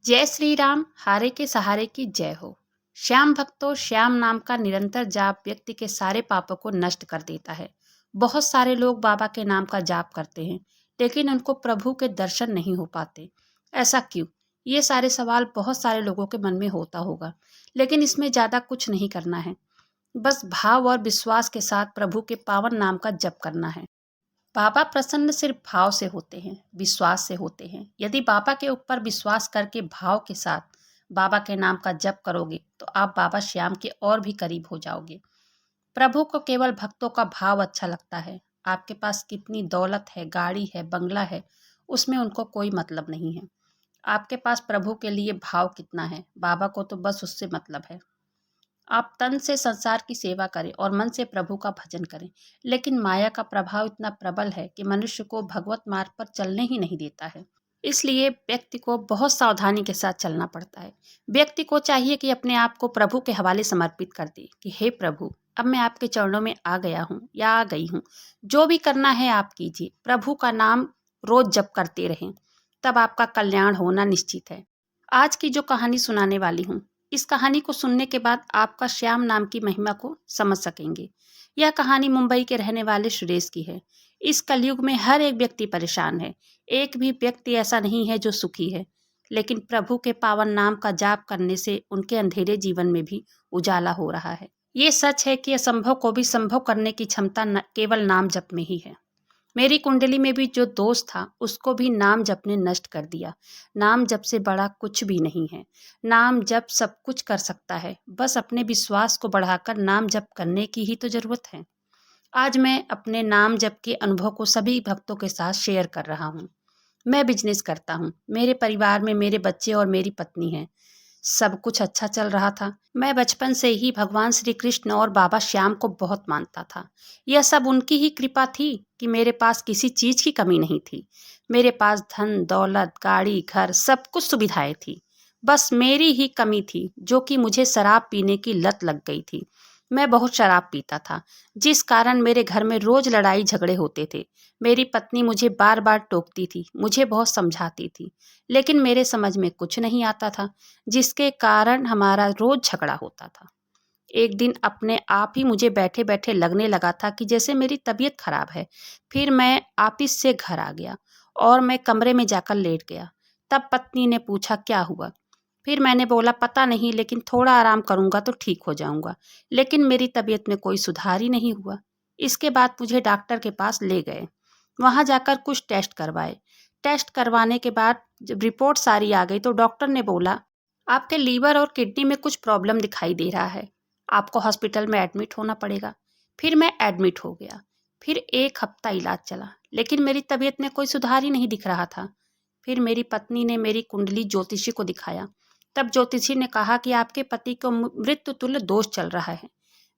जय श्री राम, हारे के सहारे की जय हो। श्याम भक्तों, श्याम नाम का निरंतर जाप व्यक्ति के सारे पापों को नष्ट कर देता है। बहुत सारे लोग बाबा के नाम का जाप करते हैं, लेकिन उनको प्रभु के दर्शन नहीं हो पाते। ऐसा क्यों? ये सारे सवाल बहुत सारे लोगों के मन में होता होगा, लेकिन इसमें ज़्यादा कुछ नहीं करना है। बस भाव और विश्वास के साथ प्रभु के पावन नाम का जप करना है। बाबा प्रसन्न सिर्फ भाव से होते हैं, विश्वास से होते हैं। यदि बाबा के ऊपर विश्वास करके भाव के साथ बाबा के नाम का जप करोगे तो आप बाबा श्याम के और भी करीब हो जाओगे। प्रभु को केवल भक्तों का भाव अच्छा लगता है। आपके पास कितनी दौलत है, गाड़ी है, बंगला है, उसमें उनको कोई मतलब नहीं है। आपके पास प्रभु के लिए भाव कितना है, बाबा को तो बस उससे मतलब है। आप तन से संसार की सेवा करें और मन से प्रभु का भजन करें, लेकिन माया का प्रभाव इतना प्रबल है कि मनुष्य को भगवत मार्ग पर चलने ही नहीं देता है। इसलिए व्यक्ति को बहुत सावधानी के साथ चलना पड़ता है। व्यक्ति को चाहिए कि अपने आप को प्रभु के हवाले समर्पित कर दे कि हे प्रभु, अब मैं आपके चरणों में आ गया हूँ या आ गई हूँ। जो भी करना है आप कीजिए। प्रभु का नाम रोज जप करते रहें, तब आपका कल्याण होना निश्चित है। आज की जो कहानी सुनाने वाली हूँ, इस कहानी को सुनने के बाद आपका श्याम नाम की महिमा को समझ सकेंगे। यह कहानी मुंबई के रहने वाले सुरेश की है। इस कलयुग में हर एक व्यक्ति परेशान है। एक भी व्यक्ति ऐसा नहीं है जो सुखी है, लेकिन प्रभु के पावन नाम का जाप करने से उनके अंधेरे जीवन में भी उजाला हो रहा है। ये सच है कि असंभव को भी संभव करने की क्षमता केवल नाम जप में ही है। मेरी कुंडली में भी जो दोष था, उसको भी नाम जप ने नष्ट कर दिया। नाम जप से बड़ा कुछ भी नहीं है। नाम जप सब कुछ कर सकता है, बस अपने विश्वास को बढ़ाकर नाम जप करने की ही तो जरूरत है। आज मैं अपने नाम जप के अनुभव को सभी भक्तों के साथ शेयर कर रहा हूँ। मैं बिजनेस करता हूँ। मेरे परिवार में मेरे बच्चे और मेरी पत्नी है। सब कुछ अच्छा चल रहा था। मैं बचपन से ही भगवान श्री कृष्ण और बाबा श्याम को बहुत मानता था। यह सब उनकी ही कृपा थी कि मेरे पास किसी चीज की कमी नहीं थी। मेरे पास धन दौलत, गाड़ी, घर, सब कुछ सुविधाएं थी। बस मेरी ही कमी थी, जो कि मुझे शराब पीने की लत लग गई थी। मैं बहुत शराब पीता था, जिस कारण मेरे घर में रोज लड़ाई झगड़े होते थे। मेरी पत्नी मुझे बार बार टोकती थी, मुझे बहुत समझाती थी, लेकिन मेरे समझ में कुछ नहीं आता था, जिसके कारण हमारा रोज झगड़ा होता था। एक दिन अपने आप ही मुझे बैठे बैठे लगने लगा था कि जैसे मेरी तबीयत खराब है। फिर मैं ऑफिस से घर आ गया और मैं कमरे में जाकर लेट गया। तब पत्नी ने पूछा क्या हुआ। फिर मैंने बोला पता नहीं, लेकिन थोड़ा आराम करूंगा तो ठीक हो जाऊंगा। लेकिन मेरी तबीयत में कोई सुधार ही नहीं हुआ। इसके बाद मुझे डॉक्टर के पास ले गए। वहां जाकर कुछ टेस्ट करवाए। टेस्ट करवाने के बाद जब रिपोर्ट सारी आ गई तो डॉक्टर ने बोला आपके लीवर और किडनी में कुछ प्रॉब्लम दिखाई दे रहा है, आपको हॉस्पिटल में एडमिट होना पड़ेगा। फिर मैं एडमिट हो गया। फिर एक हफ्ता इलाज चला, लेकिन मेरी तबीयत में कोई सुधार ही नहीं दिख रहा था। फिर मेरी पत्नी ने मेरी कुंडली ज्योतिषी को दिखाया। तब ज्योतिषी ने कहा कि आपके पति को मृत्यु तुल्य दोष चल रहा है।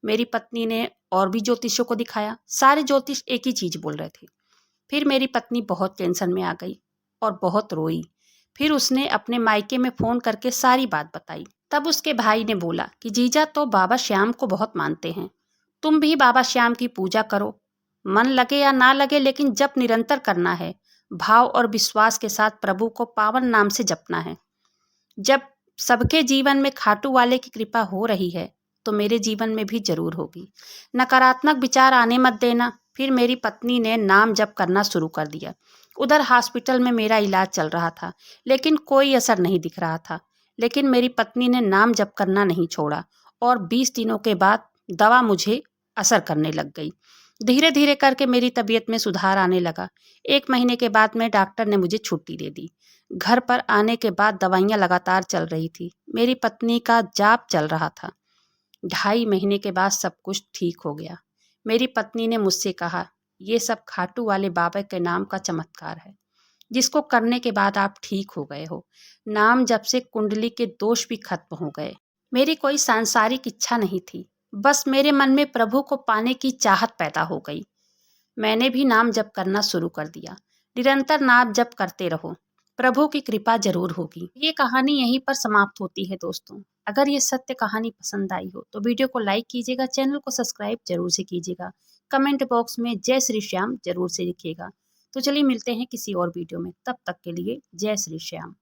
मेरी पत्नी ने और भी ज्योतिषियों को दिखाया। सारे ज्योतिष एक ही चीज बोल रहे थे। फिर मेरी पत्नी बहुत टेंशन में आ गई और बहुत रोई। फिर उसने अपने मायके में फोन करके सारी बात बताई। तब उसके भाई ने बोला कि जीजा तो बाबा श्याम को बहुत मानते हैं, तुम भी बाबा श्याम की पूजा करो। मन लगे या ना लगे, लेकिन जप निरंतर करना है। भाव और विश्वास के साथ प्रभु को पावन नाम से जपना है। जब सबके जीवन में खाटू वाले की कृपा हो रही है, तो मेरे जीवन में भी जरूर होगी। नकारात्मक विचार आने मत देना। फिर मेरी पत्नी ने नाम जप करना शुरू कर दिया। उधर हॉस्पिटल में मेरा इलाज चल रहा था, लेकिन कोई असर नहीं दिख रहा था। लेकिन मेरी पत्नी ने नाम जप करना नहीं छोड़ा और 20 दिनों के बाद दवा मुझे असर करने लग गई। धीरे धीरे करके मेरी तबीयत में सुधार आने लगा। 1 महीने के बाद में डॉक्टर ने मुझे छुट्टी दे दी। घर पर आने के बाद दवाइयाँ लगातार चल रही थी। मेरी पत्नी का जाप चल रहा था। 2.5 महीने के बाद सब कुछ ठीक हो गया। मेरी पत्नी ने मुझसे कहा ये सब खाटू वाले बाबा के नाम का चमत्कार है, जिसको करने के बाद आप ठीक हो गए हो। नाम जप से कुंडली के दोष भी खत्म हो गए। मेरी कोई सांसारिक इच्छा नहीं थी, बस मेरे मन में प्रभु को पाने की चाहत पैदा हो गई। मैंने भी नाम जप करना शुरू कर दिया। निरंतर नाम जप करते रहो, प्रभु की कृपा जरूर होगी। ये कहानी यहीं पर समाप्त होती है दोस्तों। अगर ये सत्य कहानी पसंद आई हो तो वीडियो को लाइक कीजिएगा, चैनल को सब्सक्राइब जरूर से कीजिएगा। कमेंट बॉक्स में जय श्री श्याम जरूर से लिखिएगा। तो चलिए मिलते हैं किसी और वीडियो में, तब तक के लिए जय श्री श्याम।